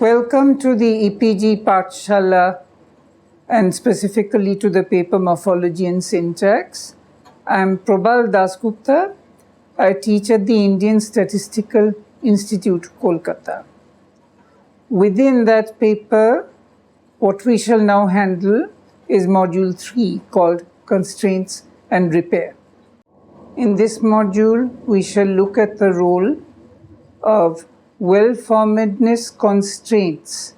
Welcome to the EPG Pathshala and specifically to the paper Morphology and Syntax. I am Prabal Dasgupta. I teach at the Indian Statistical Institute, Kolkata. Within that paper, what we shall now handle is Module 3 called Constraints and Repair. In this module, we shall look at the role of well-formedness constraints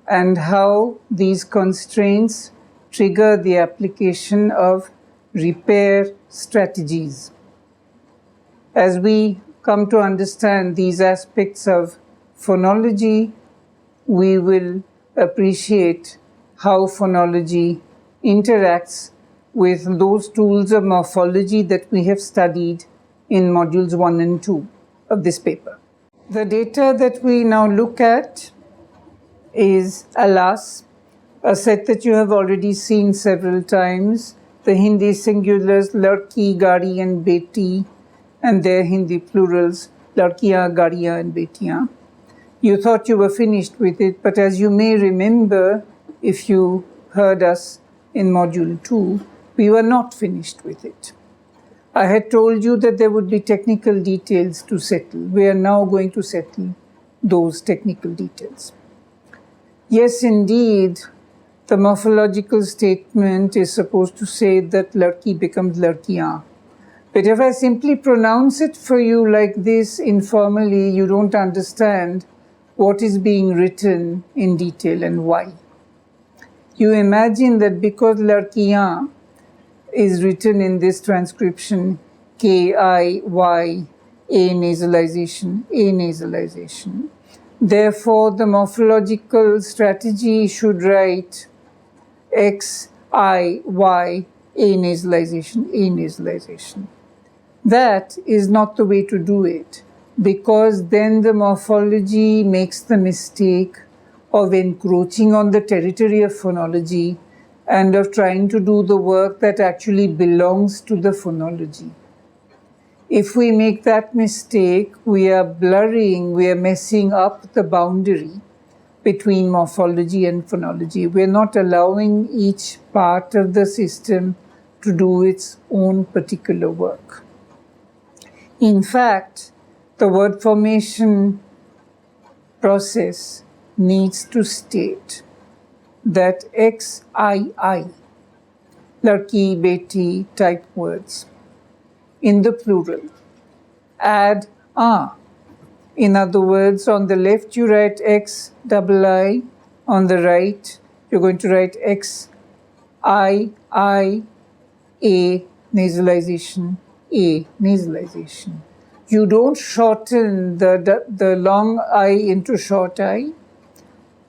and how these constraints trigger the application of repair strategies. As we come to understand these aspects of phonology, we will appreciate how phonology interacts with those tools of morphology that we have studied in modules 1 and 2 of this paper. The data that we now look at is, alas, a set that you have already seen several times, the Hindi singulars ladki, gadi and beti, and their Hindi plurals ladkiyan, gadiyan and betiyan. You thought you were finished with it, but as you may remember, if you heard us in module 2, we were not finished with it. I had told you that there would be technical details to settle. We are now going to settle those technical details. Yes, indeed, the morphological statement is supposed to say that ladki becomes ladkiyan. But if I simply pronounce it for you like this informally, you don't understand what is being written in detail and why. You imagine that because ladkiyan is written in this transcription K-I-Y, A nasalization. Therefore, the morphological strategy should write X-I-Y, A nasalization. That is not the way to do it, because then the morphology makes the mistake of encroaching on the territory of phonology and of trying to do the work that actually belongs to the phonology. If we make that mistake, we are blurring, we are messing up the boundary between morphology and phonology. We are not allowing each part of the system to do its own particular work. In fact, the word formation process needs to state that XII, ladki, beti type words, in the plural, add a. In other words, on the left you write XII, on the right you're going to write XII, A nasalization, A nasalization. You don't shorten the long I into short I.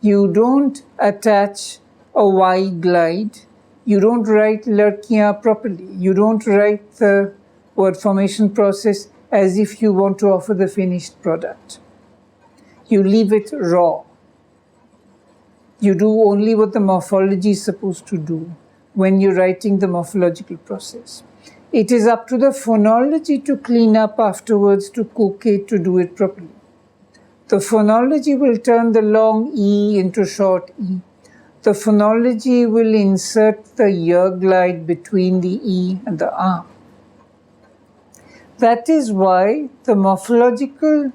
You don't attach a Y glide. You don't write ladkiyan properly. You don't write the word formation process as if you want to offer the finished product. You leave it raw. You do only what the morphology is supposed to do when you're writing the morphological process. It is up to the phonology to clean up afterwards, to cook it, to do it properly. The phonology will turn the long E into short E. The phonology will insert the ear glide between the E and the A. That is why the morphological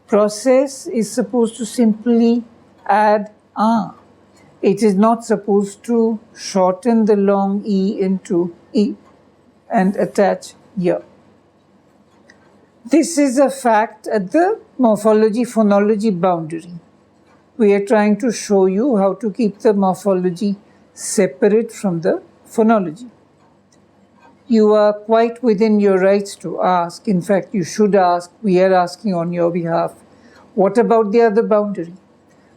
process is supposed to simply add A. It is not supposed to shorten the long E into E and attach ear. This is a fact at the morphology-phonology boundary. We are trying to show you how to keep the morphology separate from the phonology. You are quite within your rights to ask. In fact, you should ask. We are asking on your behalf. What about the other boundary?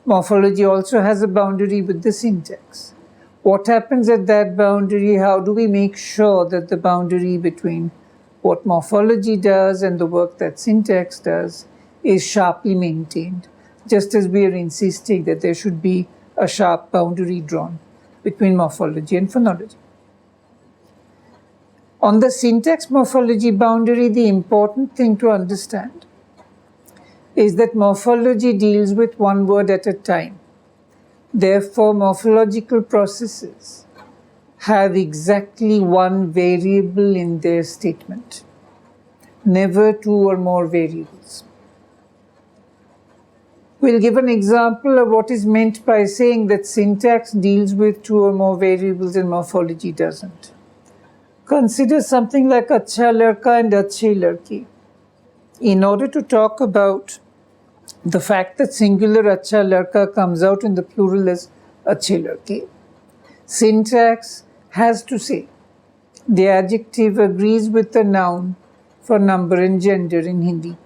Morphology also has a boundary with the syntax. What happens at that boundary? How do we make sure that the boundary between what morphology does and the work that syntax does is sharply maintained, just as we are insisting that there should be a sharp boundary drawn between morphology and phonology. On the syntax morphology boundary, the important thing to understand is that morphology deals with one word at a time. Therefore, morphological processes have exactly one variable in their statement, never two or more variables. We'll give an example of what is meant by saying that syntax deals with two or more variables and morphology doesn't. Consider something like acha ladka and achhe ladki. In order to talk about the fact that singular acha ladka comes out in the plural as achhe ladki, syntax has to say the adjective agrees with the noun for number and gender in Hindi.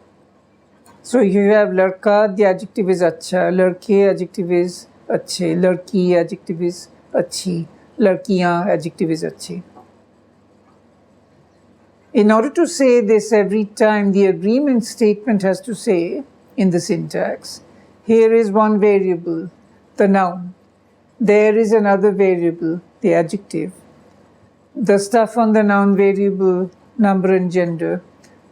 So you have ladka, the adjective is acha, ladke, adjective is achhe, ladki, adjective is achhi, ladkiyan, adjective is achhe. In order to say this every time, the agreement statement has to say in the syntax, here is one variable, the noun. There is another variable, the adjective. The stuff on the noun variable, number and gender,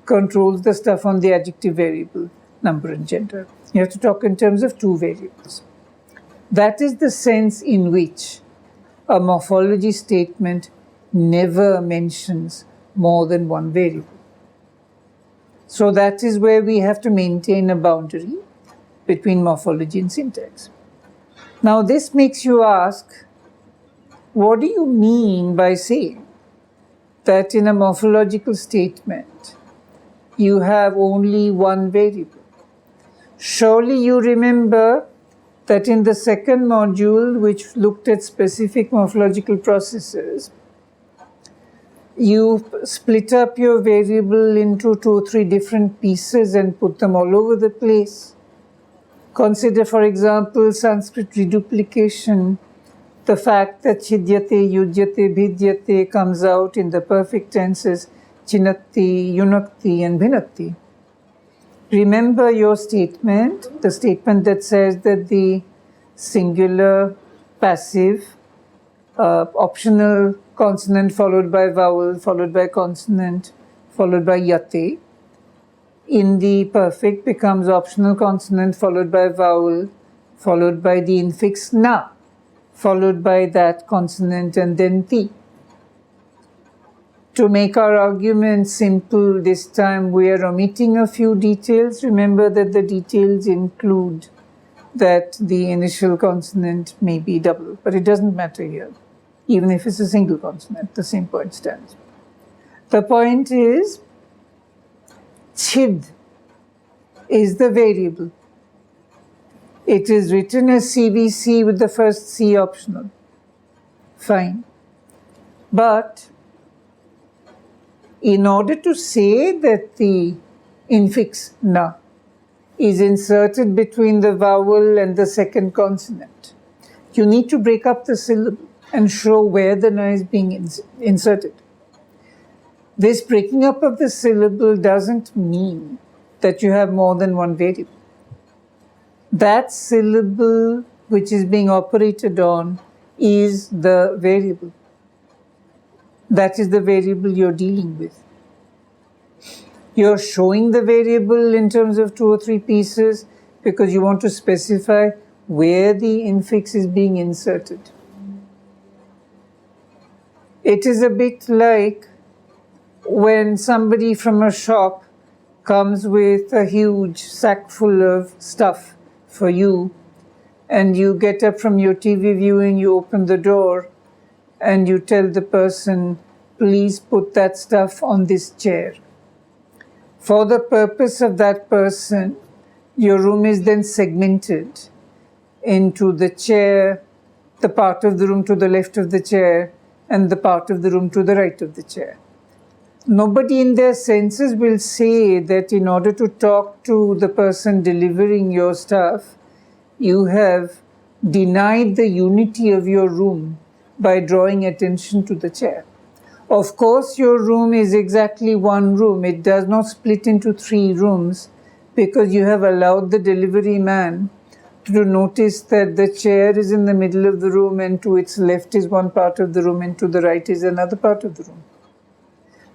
controls the stuff on the adjective variable, number and gender. You have to talk in terms of two variables. That is the sense in which a morphology statement never mentions more than one variable. So that is where we have to maintain a boundary between morphology and syntax. Now this makes you ask, what do you mean by saying that in a morphological statement you have only one variable? Surely you remember that in the second module, which looked at specific morphological processes, you split up your variable into 2 or 3 different pieces and put them all over the place. Consider, for example, Sanskrit reduplication, the fact that chidyate, yujyate, bhidyate comes out in the perfect tenses chinatti, yunakti and bhinatti. Remember your statement, the statement that says that the singular, passive, optional consonant followed by vowel, followed by consonant, followed by yate. In the perfect becomes optional consonant followed by vowel, followed by the infix na, followed by that consonant and then ti. To make our argument simple this time, we are omitting a few details. Remember that the details include that the initial consonant may be double, but it doesn't matter here. Even if it's a single consonant, the same point stands. The point is, chid is the variable. It is written as CVC with the first C optional. Fine. But in order to say that the infix na is inserted between the vowel and the second consonant, you need to break up the syllable and show where the na is being inserted. This breaking up of the syllable doesn't mean that you have more than one variable. That syllable which is being operated on is the variable. That is the variable you're dealing with. You're showing the variable in terms of 2 or 3 pieces because you want to specify where the infix is being inserted. It is a bit like when somebody from a shop comes with a huge sack full of stuff for you, and you get up from your TV viewing, you open the door, and you tell the person, please put that stuff on this chair. For the purpose of that person, your room is then segmented into the chair, the part of the room to the left of the chair, and the part of the room to the right of the chair. Nobody in their senses will say that in order to talk to the person delivering your stuff, you have denied the unity of your room by drawing attention to the chair. Of course, your room is exactly one room. It does not split into 3 rooms because you have allowed the delivery man to notice that the chair is in the middle of the room and to its left is one part of the room and to the right is another part of the room.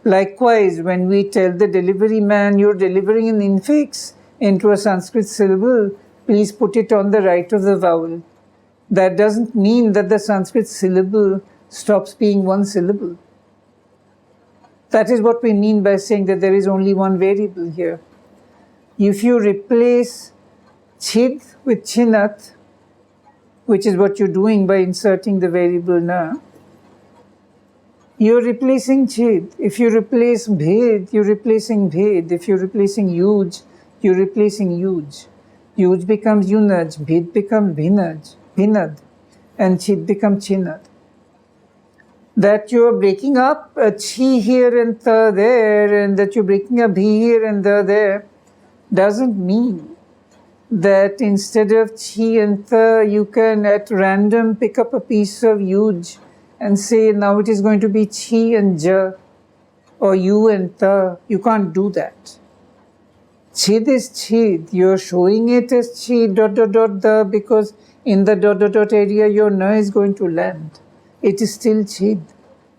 Likewise, when we tell the delivery man you're delivering an infix, into a Sanskrit syllable, please put it on the right of the vowel. That doesn't mean that the Sanskrit syllable stops being one syllable. That is what we mean by saying that there is only one variable here. If you replace chid with chinat, which is what you're doing by inserting the variable na, you're replacing chid. If you replace bhed, you're replacing bhed. If you're replacing yuj, you're replacing yuj. Yuj becomes yunaj, bhed becomes bhinad, and chid becomes chinad. That you're breaking up a chi here and tha there, and that you're breaking up bhi here and the there, doesn't mean that instead of chi and tha, you can at random pick up a piece of yuj and say now it is going to be chi and ja, or you and tha. You can't do that. Chid is chid. You're showing it as chi dot dot dot da because in the dot dot dot area your na is going to land. It is still chid.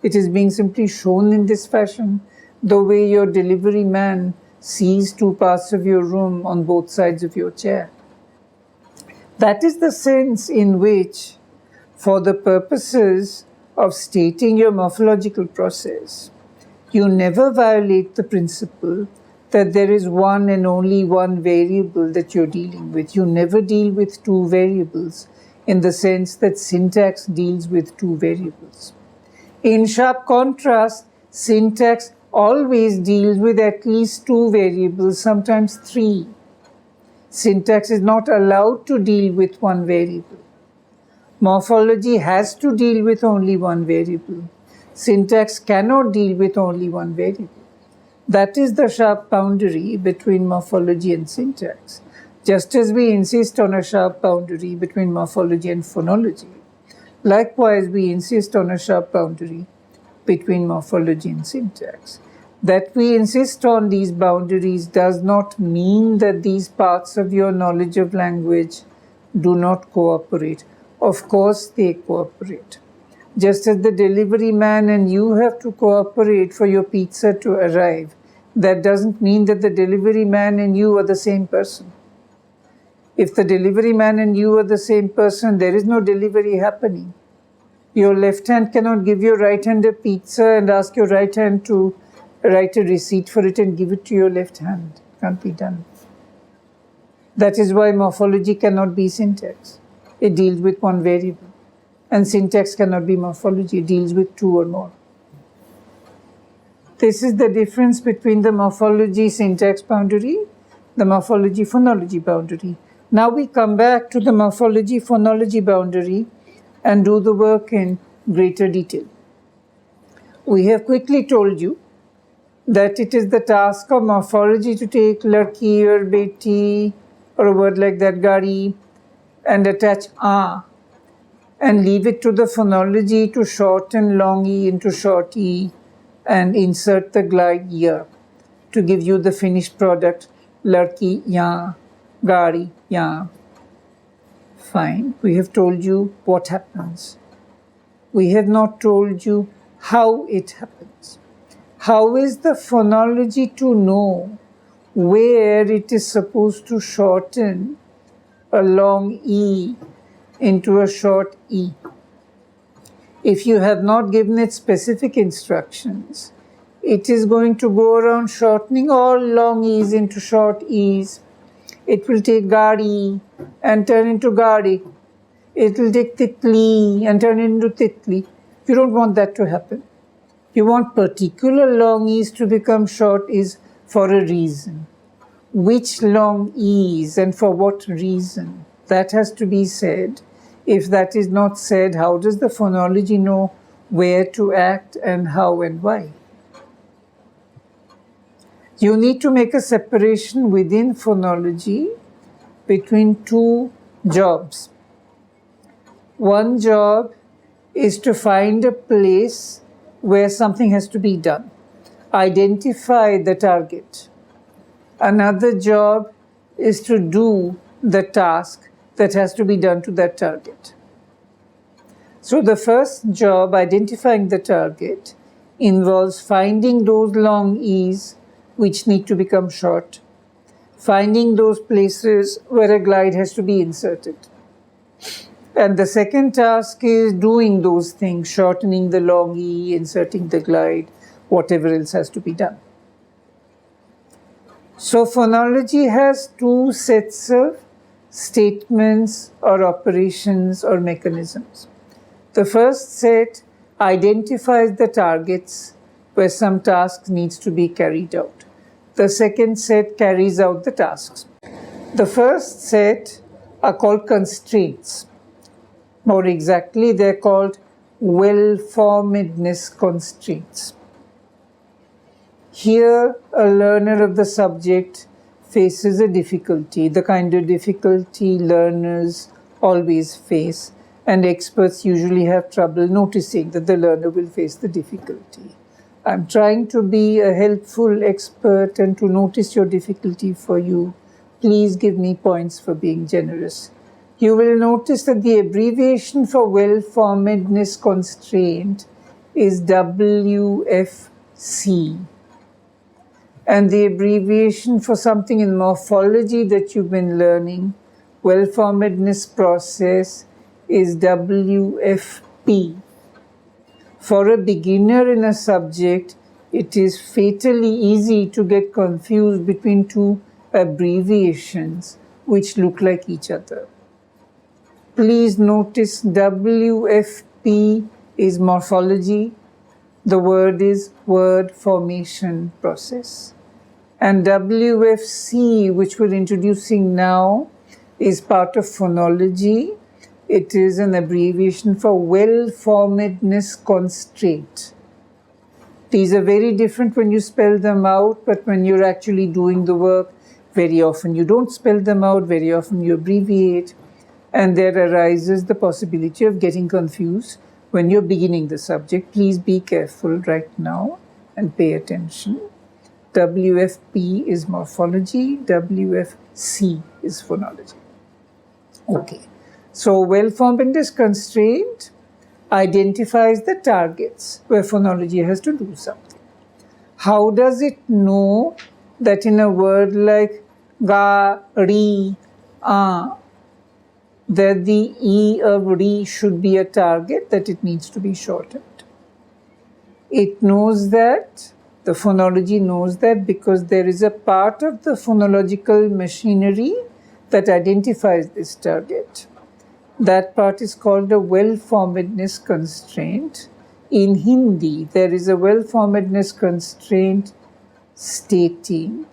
It is being simply shown in this fashion, the way your delivery man sees two parts of your room on both sides of your chair. That is the sense in which, for the purposes of stating your morphological process, you never violate the principle that there is one and only one variable that you're dealing with. You never deal with two variables in the sense that syntax deals with two variables. In sharp contrast, syntax always deals with at least two variables, sometimes three. Syntax is not allowed to deal with one variable. Morphology has to deal with only one variable. Syntax cannot deal with only one variable. That is the sharp boundary between morphology and syntax, just as we insist on a sharp boundary between morphology and phonology. Likewise, we insist on a sharp boundary between morphology and syntax. That we insist on these boundaries does not mean that these parts of your knowledge of language do not cooperate. Of course they cooperate. Just as the delivery man and you have to cooperate for your pizza to arrive, that doesn't mean that the delivery man and you are the same person. If the delivery man and you are the same person, there is no delivery happening. Your left hand cannot give your right hand a pizza and ask your right hand to write a receipt for it and give it to your left hand. It can't be done. That is why morphology cannot be syntax. It deals with one variable. And syntax cannot be morphology. It deals with two or more. This is the difference between the morphology-syntax boundary, the morphology-phonology boundary. Now we come back to the morphology-phonology boundary and do the work in greater detail. We have quickly told you that it is the task of morphology to take larki or beti or a word like that, gari, and attach a, and leave it to the phonology to shorten long e into short e and insert the glide ya to give you the finished product, larki ya, gari ya. Fine, we have told you what happens. We have not told you how it happens. How is the phonology to know where it is supposed to shorten a long E into a short E? If you have not given it specific instructions, it is going to go around shortening all long E's into short E's. It will take gari and turn into gari. It will take titli and turn into titli. You don't want that to happen. You want particular long E's to become short E's for a reason. Which long E's and for what reason? That has to be said. If that is not said, how does the phonology know where to act and how and why? You need to make a separation within phonology between two jobs. One job is to find a place where something has to be done. Identify the target. Another job is to do the task that has to be done to that target. So the first job, identifying the target, involves finding those long E's which need to become short, finding those places where a glide has to be inserted. And the second task is doing those things, shortening the long E, inserting the glide, whatever else has to be done. So phonology has two sets of statements or operations or mechanisms. The first set identifies the targets where some task needs to be carried out. The second set carries out the tasks. The first set are called constraints. More exactly, they're called well-formedness constraints. Here, a learner of the subject faces a difficulty, the kind of difficulty learners always face, and experts usually have trouble noticing that the learner will face the difficulty. I'm trying to be a helpful expert and to notice your difficulty for you. Please give me points for being generous. You will notice that the abbreviation for well-formedness constraint is WFC. And the abbreviation for something in morphology that you've been learning, well-formedness process, is WFP. For a beginner in a subject, it is fatally easy to get confused between two abbreviations which look like each other. Please notice WFP is morphology. The word is word formation process. And WFC, which we're introducing now, is part of phonology. It is an abbreviation for well-formedness constraint. These are very different when you spell them out, but when you're actually doing the work, very often you don't spell them out, very often you abbreviate, and there arises the possibility of getting confused when you're beginning the subject. Please be careful right now and pay attention. WFP is morphology, WFC is phonology. Okay, so well-formedness constraint identifies the targets where phonology has to do something. How does it know that in a word like ga, ri, that the E of ri should be a target, that it needs to be shortened? It knows that, the phonology knows that, because there is a part of the phonological machinery that identifies this target. That part is called a well-formedness constraint. In Hindi, there is a well-formedness constraint stating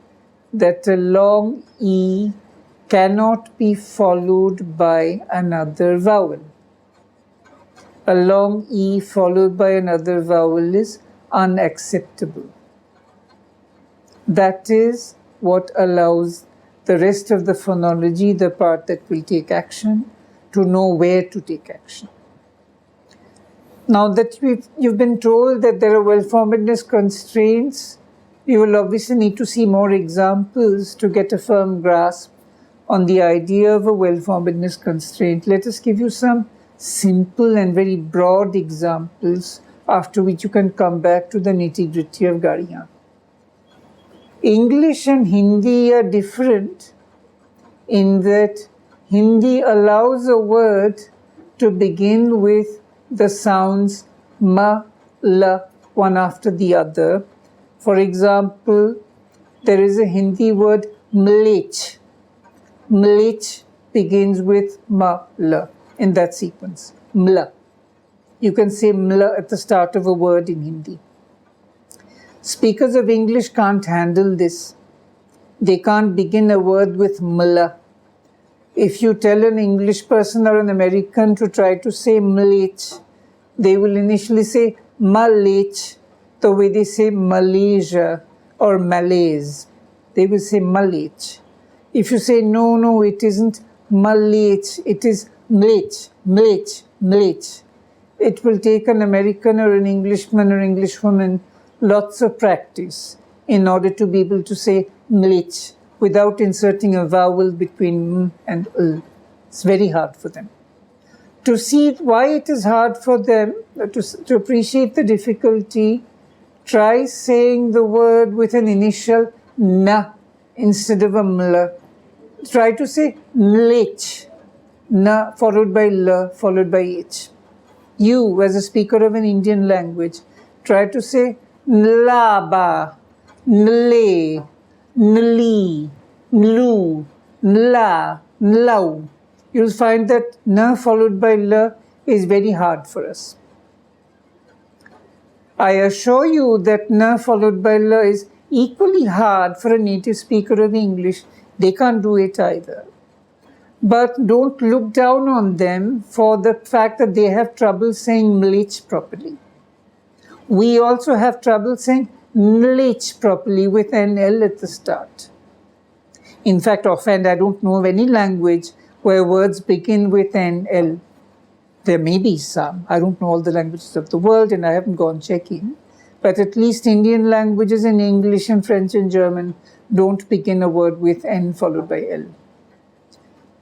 that a long E cannot be followed by another vowel. A long E followed by another vowel is unacceptable. That is what allows the rest of the phonology, the part that will take action, to know where to take action. Now that you've been told that there are well-formedness constraints, you will obviously need to see more examples to get a firm grasp on the idea of a well-formedness constraint. Let us give you some simple and very broad examples, after which you can come back to the nitty-gritty of Gadiyan. English and Hindi are different in that Hindi allows a word to begin with the sounds ma, la, one after the other. For example, there is a Hindi word mlech. Mlech begins with ma, la in that sequence, mla. You can say mla at the start of a word in Hindi. Speakers of English can't handle this. They can't begin a word with mla. If you tell an English person or an American to try to say mlech, they will initially say malech, the way they say Malaysia or Malays. They will say malech. If you say, no, it isn't malech, it is mlech, mlech, mlech, it will take an American or an Englishman or Englishwoman lots of practice in order to be able to say mlech without inserting a vowel between m and l. It's very hard for them. To see why it is hard for them, to appreciate the difficulty, try saying the word with an initial na instead of a ml. Try to say mlech, na followed by l followed by h. You, as a speaker of an Indian language, try to say nlaba, nle, nli, nlu, nla, nlau. You'll find that na followed by l is very hard for us. I assure you that na followed by l is equally hard for a native speaker of English. They can't do it either. But don't look down on them for the fact that they have trouble saying mlich properly. We also have trouble saying mlich properly with an L at the start. In fact, offhand, I don't know of any language where words begin with an L. There may be some. I don't know all the languages of the world and I haven't gone checking. But at least Indian languages in English and French and German don't begin a word with N followed by L.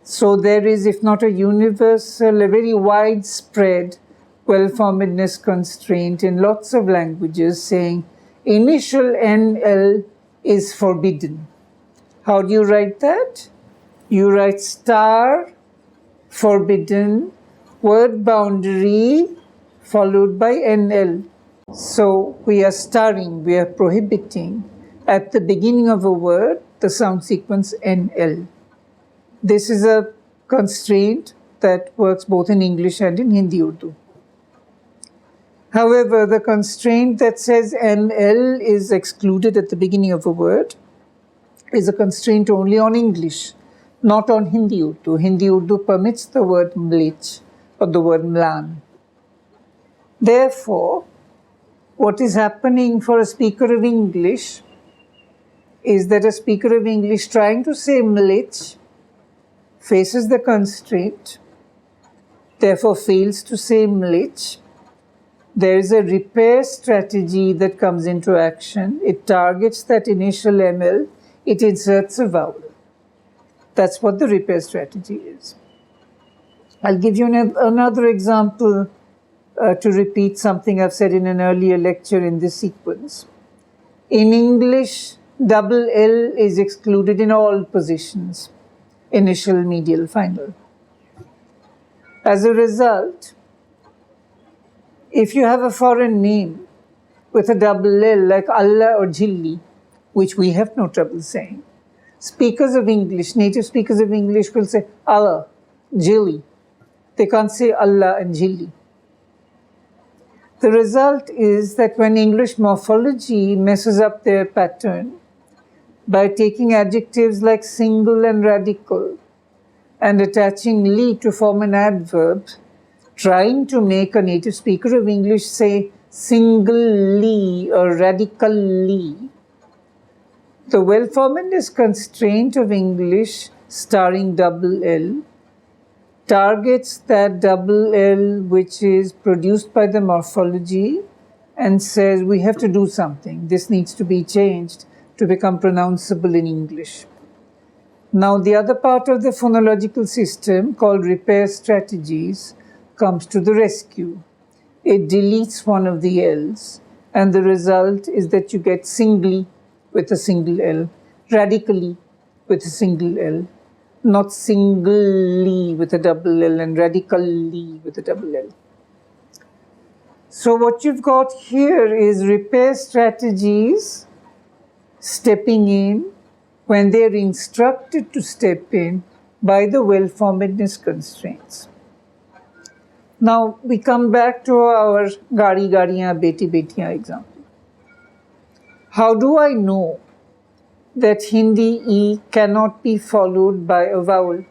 So there is, if not a universal, a very widespread well-formedness constraint in lots of languages saying initial NL is forbidden. How do you write that? You write star, forbidden, word boundary, followed by NL. So we are starring, we are prohibiting at the beginning of a word the sound sequence NL. This is a constraint that works both in English and in Hindi Urdu. However, the constraint that says NL is excluded at the beginning of a word is a constraint only on English, not on Hindi Urdu. Hindi Urdu permits the word mlich or the word mlan. Therefore, what is happening for a speaker of English is that a speaker of English trying to say mlich faces the constraint, therefore fails to say mlich. There is a repair strategy that comes into action. It targets that initial ML, it inserts a vowel. That's what the repair strategy is. I'll give you another example to repeat something I've said in an earlier lecture in this sequence. In English, double L is excluded in all positions. Initial, medial, final. As a result, if you have a foreign name with a double L like Allah or Jilli, which we have no trouble saying, speakers of English, native speakers of English will say Allah, Jilli. They can't say Allah and Jilli. The result is that when English morphology messes up their pattern, by taking adjectives like single and radical and attaching li to form an adverb, trying to make a native speaker of English say singly or radically. The well-formedness constraint of English starring double L targets that double L which is produced by the morphology and says we have to do something. This needs to be changed to become pronounceable in English. Now, the other part of the phonological system, called repair strategies, comes to the rescue. It deletes one of the L's, and the result is that you get singly with a single L, radically with a single L, not singly with a double L, and radically with a double L. So what you've got here is repair strategies stepping in when they're instructed to step in by the well-formedness constraints. Now we come back to our gadi gadiyan, beti betiyan example. How do I know that Hindi E cannot be followed by a vowel?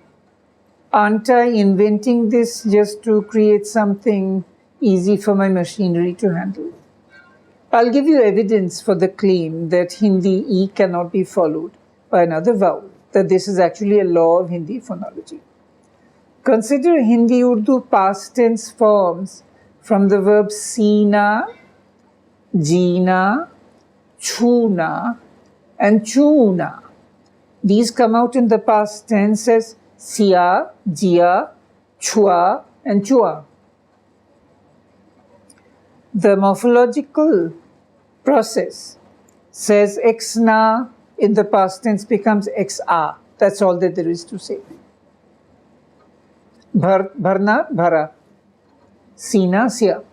Aren't I inventing this just to create something easy for my machinery to handle? I'll give you evidence for the claim that Hindi E cannot be followed by another vowel, that this is actually a law of Hindi phonology. Consider Hindi Urdu past tense forms from the verbs sina, jeena, chuna, and chuna. These come out in the past tense as sia, jia, chua, and chua. The morphological process says exna, in the past tense becomes XR. That's all that there is to say. Bharna, bhara. Sina, siya.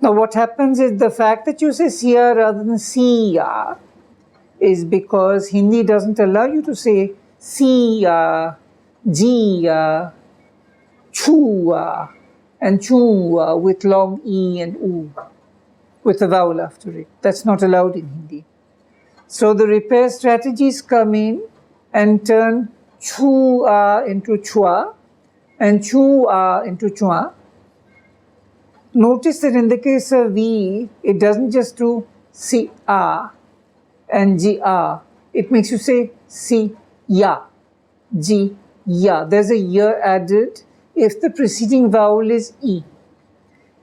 Now what happens is the fact that you say siya rather than siya is because Hindi doesn't allow you to say siya, jiya, chua, and chua with long E and U, with a vowel after it. That's not allowed in Hindi. So the repair strategies come in and turn chua into chua and chua into chua. Notice that in the case of V, it doesn't just do si-a and ji-a. It makes you say si-ya, ji-ya. There's a ya added if the preceding vowel is E.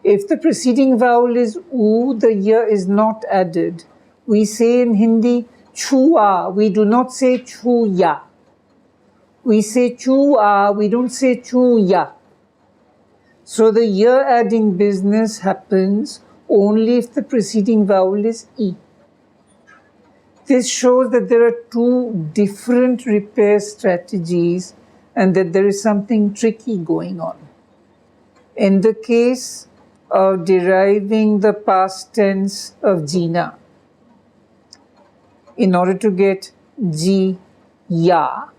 If the preceding vowel is U, the ya is not added. We say in Hindi, chua. We do not say chuya. We say chua. We don't say chuya. So the ya adding business happens only if the preceding vowel is E. This shows that there are two different repair strategies and that there is something tricky going on. In the case of deriving the past tense of Jina, in order to get ji, ya,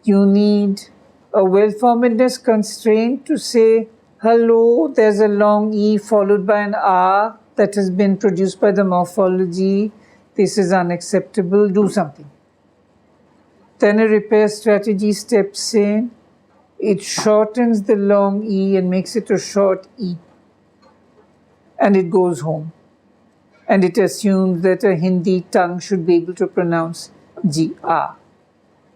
you need a well-formedness constraint to say, hello, there's a long E followed by an R that has been produced by the morphology. This is unacceptable, do something. Then a repair strategy steps in. It shortens the long E and makes it a short E. And it goes home. And it assumes that a Hindi tongue should be able to pronounce G-R.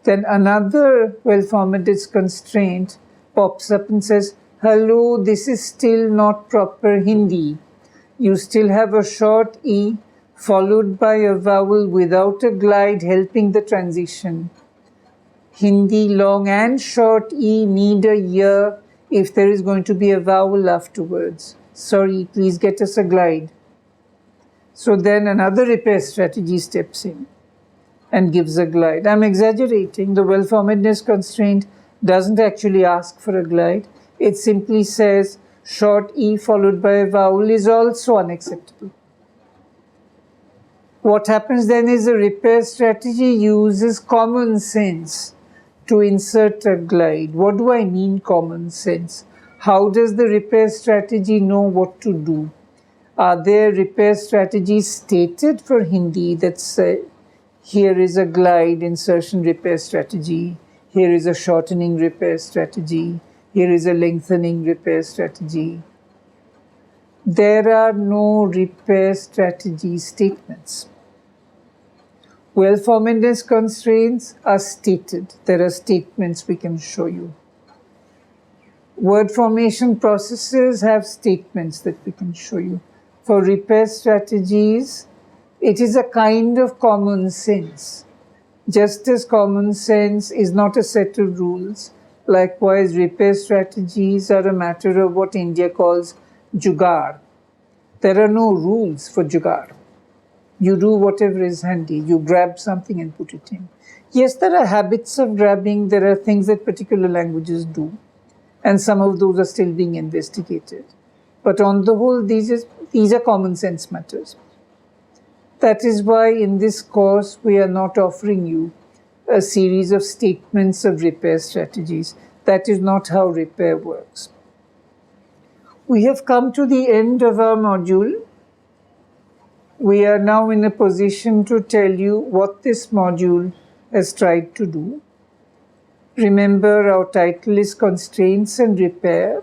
Then another well-formatted constraint pops up and says, hello, this is still not proper Hindi. You still have a short E followed by a vowel without a glide helping the transition. Hindi long and short E need a ya if there is going to be a vowel afterwards. Sorry, please get us a glide. So then another repair strategy steps in and gives a glide. I'm exaggerating. The well-formedness constraint doesn't actually ask for a glide. It simply says short E followed by a vowel is also unacceptable. What happens then is the repair strategy uses common sense to insert a glide. What do I mean common sense? How does the repair strategy know what to do? Are there repair strategies stated for Hindi that say, here is a glide insertion repair strategy, here is a shortening repair strategy, here is a lengthening repair strategy? There are no repair strategy statements. Well-formedness constraints are stated. There are statements we can show you. Word formation processes have statements that we can show you. For repair strategies, it is a kind of common sense. Just as common sense is not a set of rules, likewise repair strategies are a matter of what India calls jugaad. There are no rules for jugaad. You do whatever is handy. You grab something and put it in. Yes, there are habits of grabbing. There are things that particular languages do. And some of those are still being investigated. But on the whole, these are common sense matters. That is why in this course, we are not offering you a series of statements of repair strategies. That is not how repair works. We have come to the end of our module. We are now in a position to tell you what this module has tried to do. Remember, our title is Constraints and Repair.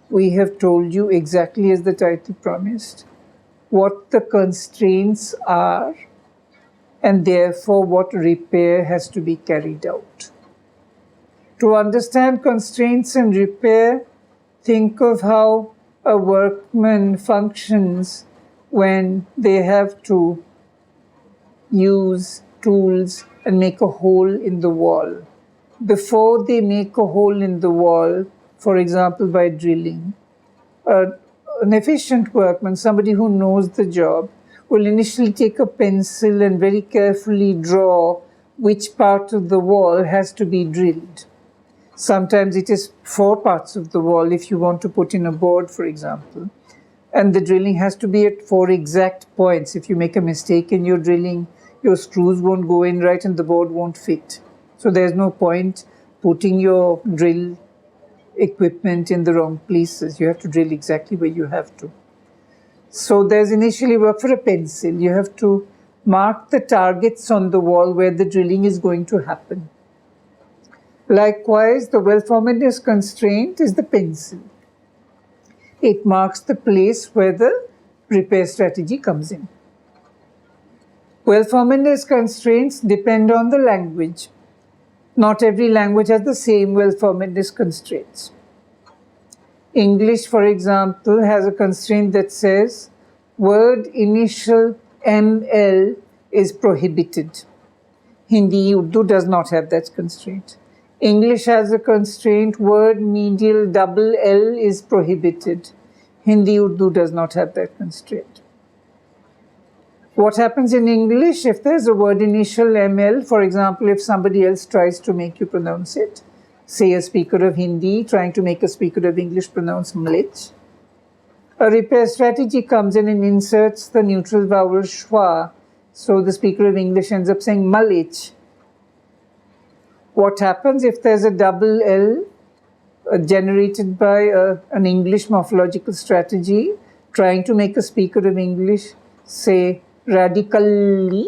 We have told you exactly as the title promised what the constraints are and therefore what repair has to be carried out. To understand constraints and repair, think of how a workman functions when they have to use tools and make a hole in the wall. Before they make a hole in the wall, for example by drilling, an efficient workman, somebody who knows the job, will initially take a pencil and very carefully draw which part of the wall has to be drilled. Sometimes it is 4 parts of the wall if you want to put in a board, for example. And the drilling has to be at 4 exact points. If you make a mistake in your drilling, your screws won't go in right and the board won't fit. So there's no point putting your drill equipment in the wrong places. You have to drill exactly where you have to. So there's initially work for a pencil. You have to mark the targets on the wall where the drilling is going to happen. Likewise, the well-formedness constraint is the pencil. It marks the place where the repair strategy comes in. Well-formedness constraints depend on the language. Not every language has the same well-formedness constraints. English, for example, has a constraint that says word initial ML is prohibited. Hindi, Urdu does not have that constraint. English has a constraint, word medial double L is prohibited. Hindi, Urdu does not have that constraint. What happens in English if there's a word initial ML, for example, if somebody else tries to make you pronounce it, say a speaker of Hindi trying to make a speaker of English pronounce mlich, a repair strategy comes in and inserts the neutral vowel schwa, so the speaker of English ends up saying malich. What happens if there's a double L generated by an English morphological strategy trying to make a speaker of English say radically?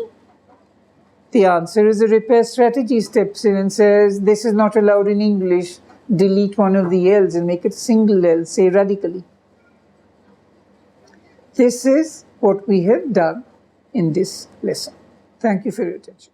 The answer is a repair strategy steps in and says, this is not allowed in English, delete one of the L's and make it single L, say radically. This is what we have done in this lesson. Thank you for your attention.